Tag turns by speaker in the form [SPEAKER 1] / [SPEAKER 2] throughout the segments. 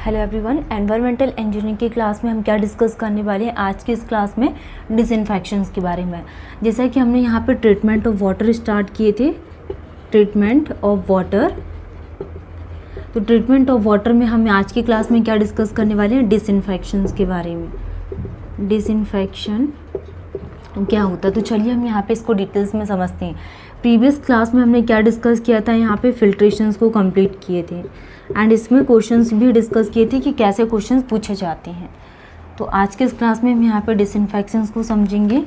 [SPEAKER 1] Hello everyone, environmental engineering की class में हम क्या डिस्कस करने वाले हैं। आज की इस क्लास में डिसइंफेक्शंस के बारे में। जैसा कि हमने यहाँ पे ट्रीटमेंट ऑफ वाटर स्टार्ट किए थे, ट्रीटमेंट ऑफ वाटर। तो ट्रीटमेंट ऑफ वाटर में हम आज की क्लास में क्या डिस्कस करने वाले हैं, डिसइंफेक्शंस के बारे में। डिसइंफेक्शन क्या होता है, तो चलिए हम यहाँ पे इसको डिटेल्स में समझते हैं। प्रीवियस क्लास में हमने क्या डिस्कस किया था, यहाँ पे फिल्ट्रेशंस को कंप्लीट किए थे एंड इसमें क्वेश्चंस भी डिस्कस किए थे कि कैसे क्वेश्चंस पूछे जाते हैं। तो आज के इस क्लास में हम यहाँ पे डिसइंफेक्शंस को समझेंगे।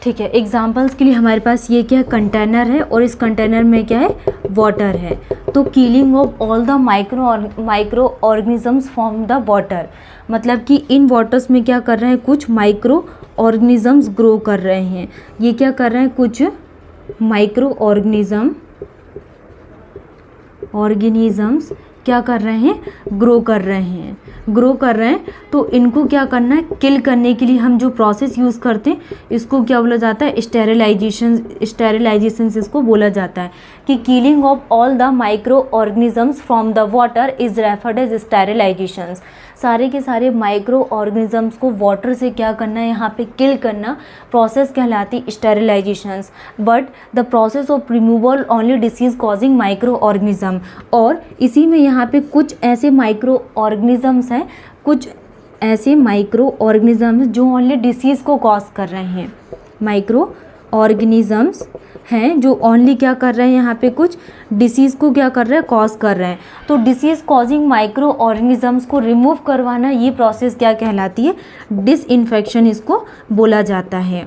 [SPEAKER 1] ठीक है, एग्जांपल्स के लिए हमारे पास ये क्या है, कंटेनर है और इस कंटेनर में क्या है, वाटर है। तो killing of all the micro organisms from the water, मतलब कि इन वाटर्स में क्या कर रहे हैं, कुछ माइक्रो ऑर्गेनिजम्स ग्रो कर रहे हैं। ये क्या कर रहे हैं, कुछ माइक्रो ऑर्गेनिजम्स क्या कर रहे हैं, ग्रो कर रहे हैं। तो इनको क्या करना है, किल करने के लिए हम जो प्रोसेस यूज़ करते हैं इसको क्या बोला जाता है, स्टेरिलाइजेशन इसको बोला जाता है कि killing of all the micro organisms from the water is referred as sterilisation. सारे के सारे माइक्रो ऑर्गेनिजम्स को वाटर से क्या करना है, यहाँ पे किल करना, प्रोसेस कहलाती sterilisations. But the process of removal only disease causing micro organism. और इसी में यहाँ पे कुछ ऐसे माइक्रो ऑर्गेनिजम्स हैं, कुछ ऐसे माइक्रो ऑर्गेनिजम्स जो ओनली डिसीज़ को कॉज कर रहे हैं। माइक्रो ऑर्गेनिजम्स हैं जो ओनली क्या कर रहे हैं, यहाँ पे कुछ डिसीज़ को क्या कर रहे हैं, कॉज कर रहे हैं। तो डिसीज़ कॉजिंग माइक्रो ऑर्गेनिजम्स को रिमूव करवाना, ये प्रोसेस क्या कहलाती है, डिसइंफेक्शन इसको बोला जाता है।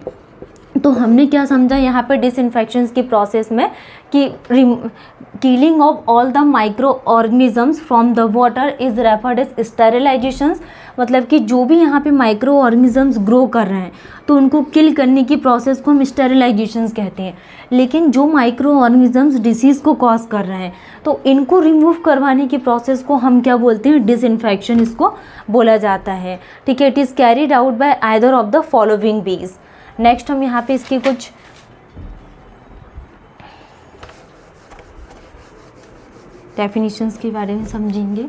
[SPEAKER 1] तो हमने क्या समझा यहाँ पे डिसइंफेक्शंस की प्रोसेस में कि killing of all the micro organisms from the water is referred as sterilisations, मतलब कि जो भी यहाँ पे माइक्रो ऑर्गेनिजम्स ग्रो कर रहे हैं तो उनको किल करने की प्रोसेस को हम स्टेरिलाइजेशंस कहते हैं। लेकिन जो माइक्रो ऑर्गेनिजम्स डिसीज़ को कॉज कर रहे हैं तो इनको रिमूव करवाने की प्रोसेस को हम क्या बोलते हैं, डिसइंफेक्शन इसको बोला जाता है। ठीक है, it is carried out by either of the following veg. Next हम यहाँ पे इसकी कुछ डेफिनेशंस के बारे में समझेंगे।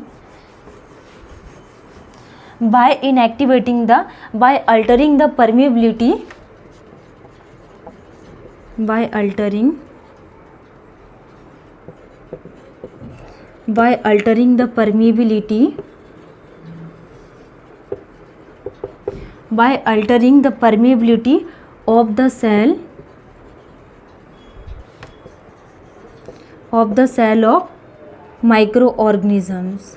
[SPEAKER 1] By inactivating the, by altering the permeability, by altering the permeability, by altering the permeability of the cell of microorganisms,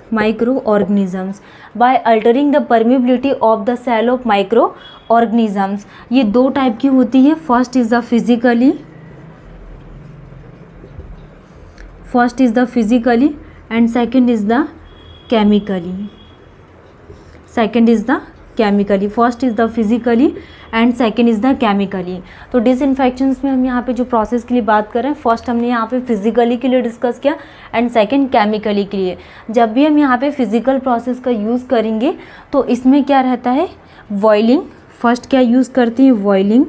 [SPEAKER 1] by altering the permeability of the cell of microorganisms। ये दो टाइप की होती है। First is the physically and second is the chemically. First is the physically and second is the chemically. तो डिसइंफेक्शंस में हम यहाँ पे जो प्रोसेस के लिए बात कर रहे हैं, फर्स्ट हमने यहाँ पे फिजिकली के लिए डिस्कस किया एंड सेकेंड केमिकली के लिए। जब भी हम यहाँ पे फिजिकल प्रोसेस का यूज़ करेंगे तो इसमें क्या रहता है, बॉइलिंग। फर्स्ट क्या यूज़ करते हैं, boiling,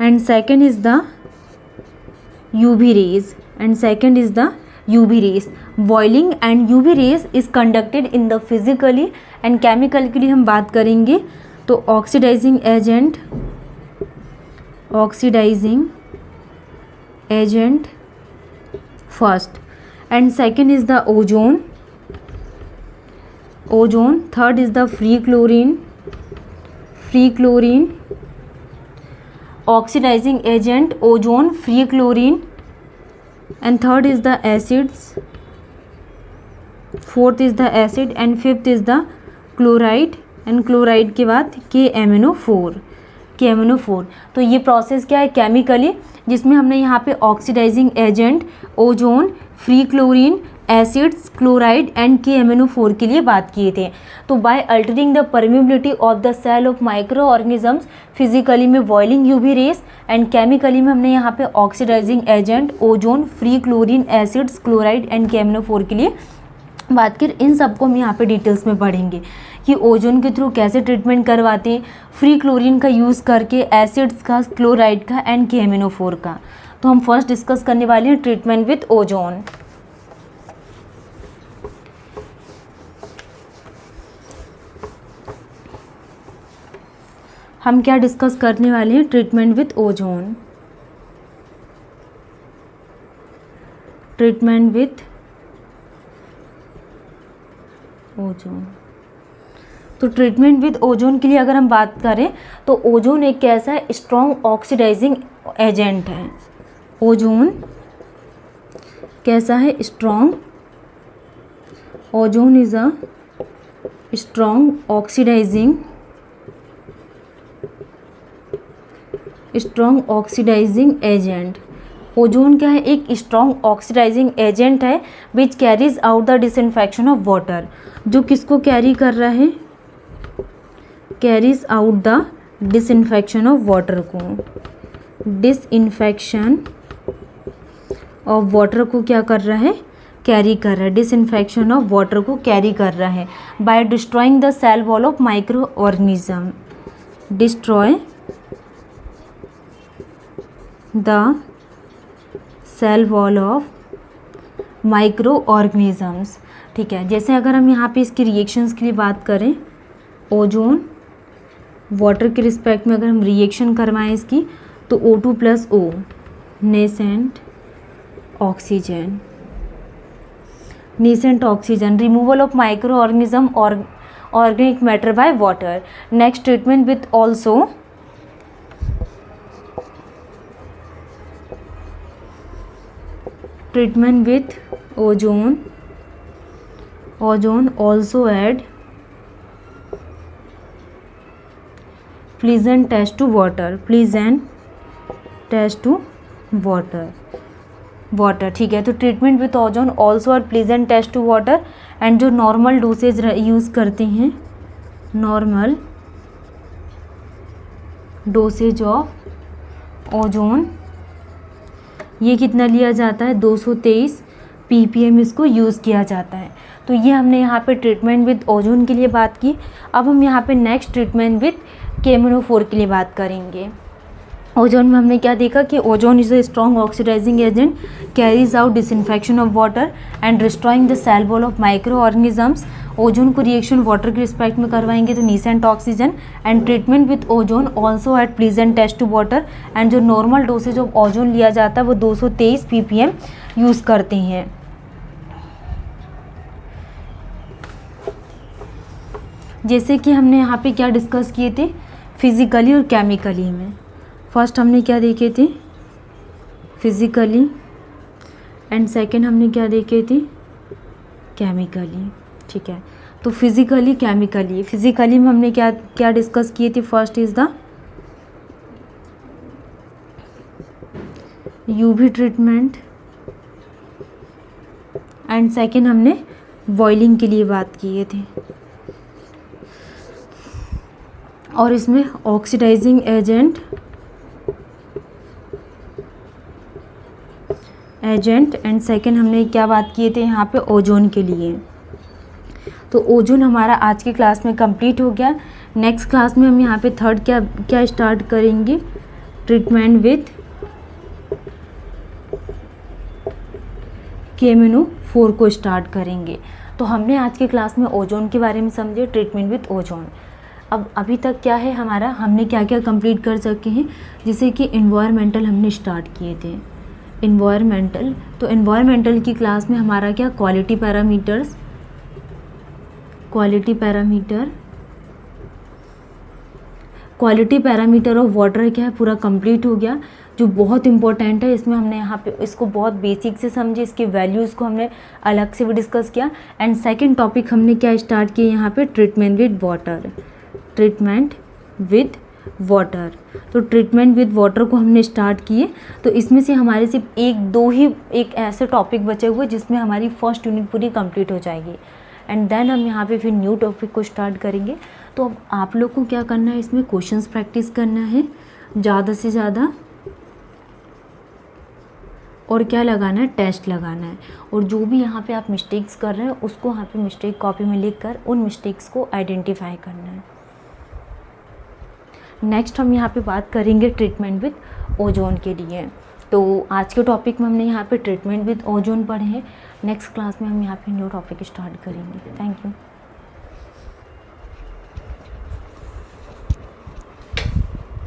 [SPEAKER 1] and second is the UV rays, boiling and UV rays is conducted in the physically and chemical के लिए हम बात करेंगे तो oxidising agent first and second is the ozone, third is the free chlorine, oxidising agent ozone, free chlorine, and third is the acids, fourth is the acid and fifth is the chloride, and chloride के बाद KMnO4। तो ये process क्या है, chemically, जिसमें हमने यहाँ पे oxidising agent, ozone, free chlorine, acids, chloride and KMnO4 के लिए बात किए थे। तो by altering the permeability of the cell of micro organisms, physically में boiling UV rays and chemically में हमने यहाँ पे oxidising agent, ozone, free chlorine, acids, chloride and KMnO4 के लिए बात कर। इन सबको हम यहाँ पे डिटेल्स में पढ़ेंगे कि ओजोन के थ्रू कैसे ट्रीटमेंट करवाते हैं, फ्री क्लोरीन का यूज़ करके, एसिड्स का, क्लोराइड का एंड KMnO4 का। तो हम फर्स्ट डिस्कस करने वाले हैं ट्रीटमेंट विथ ओजोन। हम क्या डिस्कस करने वाले हैं? Treatment with ozone. Treatment with ozone. तो ट्रीटमेंट विद ओजोन के लिए अगर हम बात करें तो ओजोन एक कैसा है? स्ट्रॉन्ग ऑक्सीडाइजिंग एजेंट है। ओजोन कैसा है? Strong. Ozone is a strong oxidising agent. Ozone क्या है? एक स्ट्रॉन्ग ऑक्सीडाइजिंग एजेंट है which carries out the disinfection of water. जो किसको कैरी कर रहा है? Carries out the disinfection of water को। डिसइंफेक्शन ऑफ वाटर को क्या कर रहा है? कैरी कर रहा है। डिसइंफेक्शन ऑफ वाटर को कैरी कर रहा है by destroying the cell wall of micro organism. Destroy the cell wall of micro organisms. ठीक है, जैसे अगर हम यहाँ पे इसकी रिएक्शंस के लिए बात करें, ओजोन वाटर के रिस्पेक्ट में अगर हम रिएक्शन करवाएं इसकी, तो O2 plus O nascent oxygen. Nascent oxygen, removal of micro organism और organic matter by water. Next treatment with also treatment with ozone also add pleasant taste to water। ठीक है, तो treatment with ozone also add pleasant taste to water. And जो normal dosage use करते हैं, normal dosage of ozone, ये कितना लिया जाता है? 223 ppm इसको यूज़ किया जाता है। तो ये हमने यहाँ पे ट्रीटमेंट विद ओजोन के लिए बात की। अब हम यहाँ पे नेक्स्ट ट्रीटमेंट विद KMnO4 के लिए बात करेंगे। ओजोन में हमने क्या देखा कि ozone is a strong oxidising agent, carries out disinfection of water and destroying the cell wall of micro organisms. Ozone को रिएक्शन वाटर के रिस्पेक्ट में करवाएंगे तो nascent oxygen. And treatment with ozone also at pleasant taste to water. And जो normal dosage of ozone लिया जाता है वो 223 ppm यूज़ करते हैं। जैसे कि हमने यहाँ पे क्या डिस्कस किए थे फिजिकली और केमिकली में। फर्स्ट हमने क्या देखे थे? फिजिकली, एंड सेकंड हमने क्या देखे थे? केमिकली। ठीक है, तो फिजिकली केमिकली। फिजिकली में हमने क्या क्या डिस्कस किए थे? First is the UV treatment, and second हमने बॉइलिंग के लिए बात किए थे। और इसमें ऑक्सीडाइजिंग एजेंट एंड सेकंड हमने क्या बात किए थे यहाँ पे? ओजोन के लिए। तो ओजोन हमारा आज की क्लास में कंप्लीट हो गया। नेक्स्ट क्लास में हम यहाँ पे थर्ड क्या स्टार्ट करेंगे? ट्रीटमेंट विथ KMnO4 को स्टार्ट करेंगे। तो हमने आज की क्लास में ओजोन के बारे में समझे, ट्रीटमेंट विथ ओजोन। अब अभी तक क्या है हमारा, हमने क्या क्या कंप्लीट कर सके हैं? जैसे कि एनवायरमेंटल हमने स्टार्ट किए थे। एनवायरमेंटल, तो एनवायरमेंटल की क्लास में हमारा क्या? क्वालिटी पैरामीटर ऑफ वाटर क्या है? पूरा कंप्लीट हो गया, जो बहुत इंपॉर्टेंट है। इसमें हमने यहाँ पे इसको बहुत बेसिक से समझे, इसके वैल्यूज़ को हमने अलग से भी डिस्कस किया। एंड सेकंड टॉपिक हमने क्या स्टार्ट किया यहाँ पे? Treatment with water. तो ट्रीटमेंट विद वाटर को हमने स्टार्ट किए। तो इसमें से हमारे सिर्फ एक ऐसे टॉपिक बचे हुए जिसमें हमारी फर्स्ट यूनिट पूरी कंप्लीट हो जाएगी। एंड देन हम यहाँ पे फिर न्यू टॉपिक को स्टार्ट करेंगे। तो अब आप लोग को क्या करना है? इसमें क्वेश्चंस प्रैक्टिस करना है ज़्यादा से ज़्यादा, और क्या लगाना है? टेस्ट लगाना है। और जो भी यहाँ पे आप मिस्टेक्स कर रहे हैं उसको यहाँ पे मिस्टेक कॉपी में लिख कर उन मिस्टेक्स को आइडेंटिफाई करना है। नेक्स्ट हम यहाँ पे बात करेंगे ट्रीटमेंट विथ ओजोन के लिए। तो आज के टॉपिक में हमने यहाँ पे ट्रीटमेंट विद ओजोन पढ़े हैं। नेक्स्ट क्लास में हम यहाँ पे न्यू टॉपिक स्टार्ट करेंगे। Thank you.